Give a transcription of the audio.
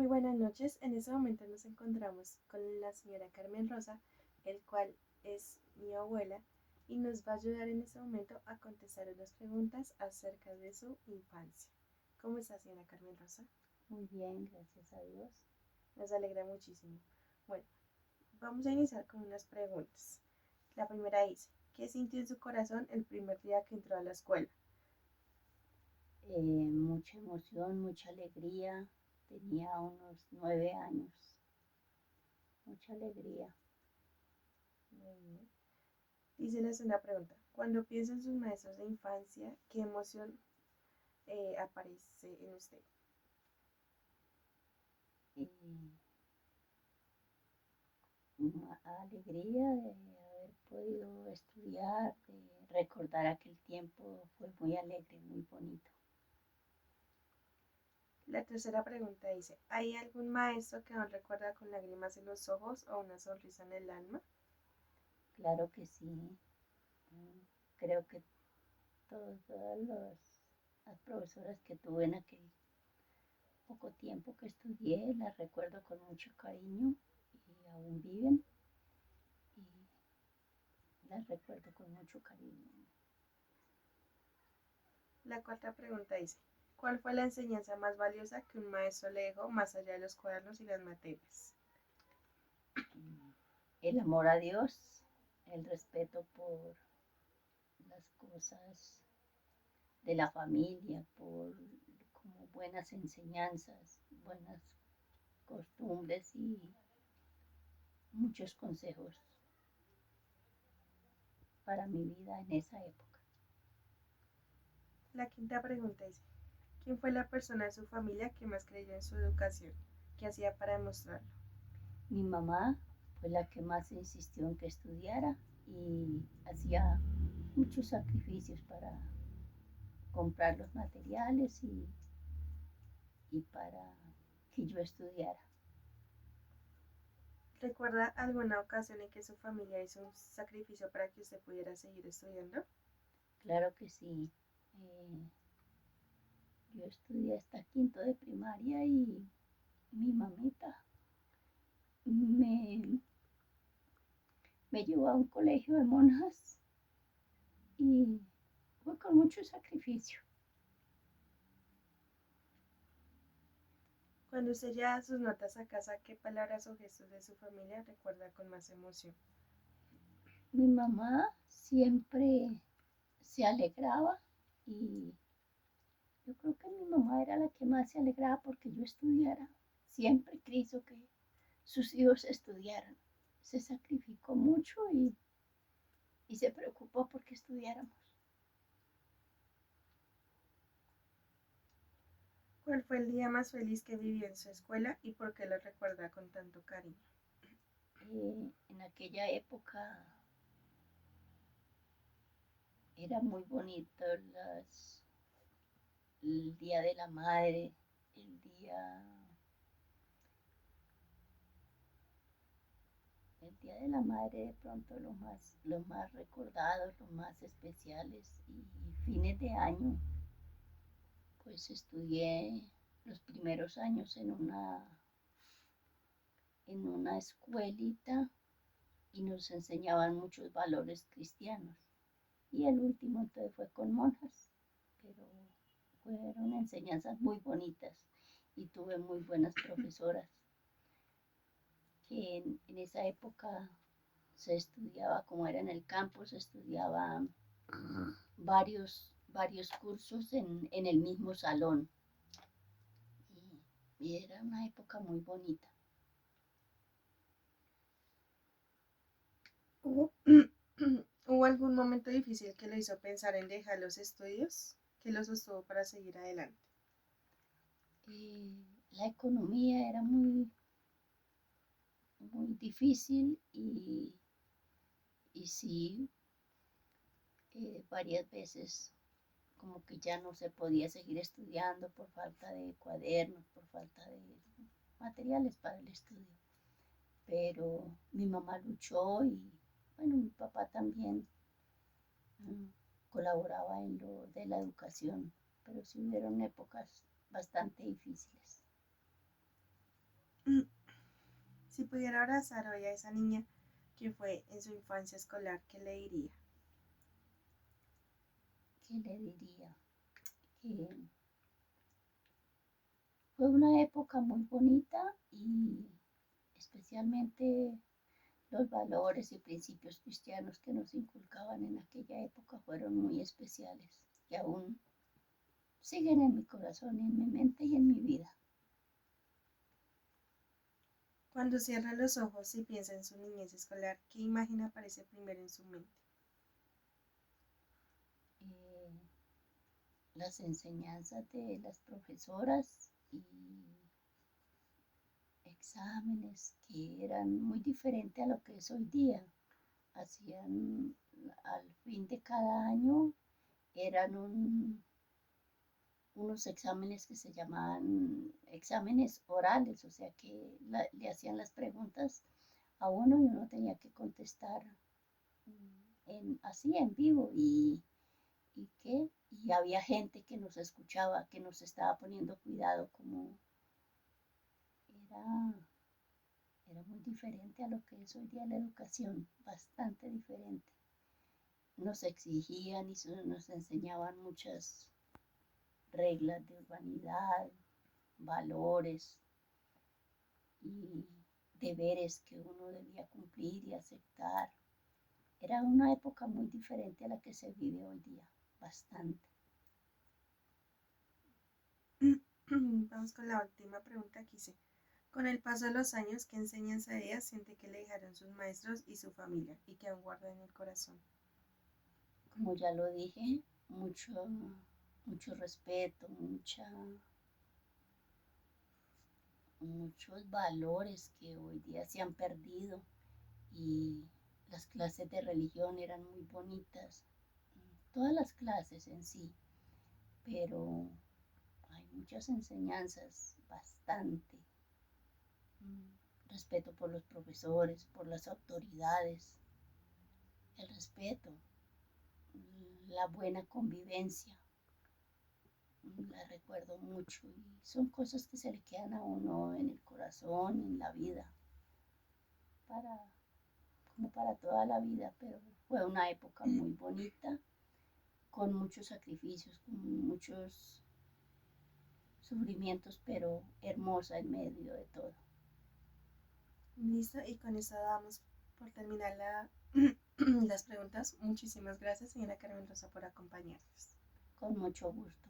Muy buenas noches. En este momento nos encontramos con la señora Carmen Rosa, el cual es mi abuela y nos va a ayudar en este momento a contestar unas preguntas acerca de su infancia. ¿Cómo está, señora Carmen Rosa? Muy bien, gracias a Dios. Nos alegra muchísimo. Bueno, vamos a iniciar con unas preguntas. La primera dice, ¿qué sintió en su corazón el primer día que entró a la escuela? Mucha emoción, mucha alegría. Tenía unos 9 años. Mucha alegría. Muy bien. Dice la segunda pregunta, cuando piensa en sus maestros de infancia, ¿qué emoción aparece en usted? Eh, una alegría de haber podido estudiar, de recordar aquel tiempo fue muy alegre, muy bonito. La tercera pregunta dice, ¿hay algún maestro que aún recuerda con lágrimas en los ojos o una sonrisa en el alma? Claro que sí. Mm, Creo que todas las profesoras que tuve en aquel poco tiempo que estudié las recuerdo con mucho cariño y aún viven y las recuerdo con mucho cariño. La cuarta pregunta dice, ¿cuál fue la enseñanza más valiosa que un maestro le dejó más allá de los cuadernos y las materias? El amor a Dios, el respeto por las cosas de la familia, por como buenas enseñanzas, buenas costumbres y muchos consejos para mi vida en esa época. La quinta pregunta dice, ¿quién fue la persona de su familia que más creyó en su educación? ¿Qué hacía para demostrarlo? Mi mamá fue la que más insistió en que estudiara y hacía muchos sacrificios para comprar los materiales y para que yo estudiara. ¿Recuerda alguna ocasión en que su familia hizo un sacrificio para que usted pudiera seguir estudiando? Claro que sí. Eh, yo estudié hasta quinto de primaria y mi mamita me, me llevó a un colegio de monjas y fue con mucho sacrificio. Cuando usted lleva sus notas a casa, ¿qué palabras o gestos de su familia recuerda con más emoción? Mi mamá siempre se alegraba y yo creo que mi mamá era la que más se alegraba porque yo estudiara. Siempre quiso que sus hijos estudiaran. Se sacrificó mucho y se preocupó porque estudiáramos. ¿Cuál fue el día más feliz que vivió en su escuela y por qué lo recuerda con tanto cariño? En aquella época era muy bonito el Día de la Madre, el día, el Día de la Madre de pronto los más recordados, los más especiales y fines de año. Pues estudié los primeros años en una escuelita y nos enseñaban muchos valores cristianos. Y el último entonces fue con monjas, pero fueron enseñanzas muy bonitas y tuve muy buenas profesoras que en esa época se estudiaba, como era en el campo, se estudiaba varios cursos en el mismo salón y era una época muy bonita. ¿Hubo, ¿Hubo algún momento difícil que lo hizo pensar en dejar los estudios? ¿Qué lo sostuvo para seguir adelante? La economía era muy difícil y sí, varias veces como que ya no se podía seguir estudiando por falta de cuadernos, por falta de materiales para el estudio. Pero mi mamá luchó y bueno, mi papá también mm, colaboraba en lo de la educación, pero sí hubieron épocas bastante difíciles. Si pudiera abrazar hoy a esa niña que fue en su infancia escolar, ¿qué le diría? ¿Qué le diría? Que fue una época muy bonita y especialmente los valores y principios cristianos que nos inculcaban en aquella época fueron muy especiales y aún siguen en mi corazón, en mi mente y en mi vida. Cuando cierra los ojos y piensa en su niñez escolar, ¿qué imagen aparece primero en su mente? Eh, las enseñanzas de las profesoras y exámenes que eran muy diferentes a lo que es hoy día. Hacían al fin de cada año, eran unos exámenes que se llamaban exámenes orales, o sea que le hacían las preguntas a uno y uno tenía que contestar así en vivo y había gente que nos escuchaba, que nos estaba poniendo cuidado, como era, era muy diferente a lo que es hoy día la educación, bastante diferente. Nos exigían y nos enseñaban muchas reglas de urbanidad, valores y deberes que uno debía cumplir y aceptar. Era una época muy diferente a la que se vive hoy día, bastante. Vamos con la última pregunta que hice. Con el paso de los años, ¿qué enseñanza ella siente que le dejaron sus maestros y su familia y que aún guarda en el corazón? Como ya lo dije, mucho respeto, muchos valores que hoy día se han perdido y las clases de religión eran muy bonitas, todas las clases en sí, pero hay muchas enseñanzas, bastante. Respeto por los profesores, por las autoridades, el respeto, la buena convivencia, la recuerdo mucho y son cosas que se le quedan a uno en el corazón, en la vida, para, como para toda la vida, pero fue una época muy bonita, con muchos sacrificios, con muchos sufrimientos, pero hermosa en medio de todo. Listo, y con eso damos por terminar las preguntas. Muchísimas gracias, señora Carmen Rosa, por acompañarnos. Con mucho gusto.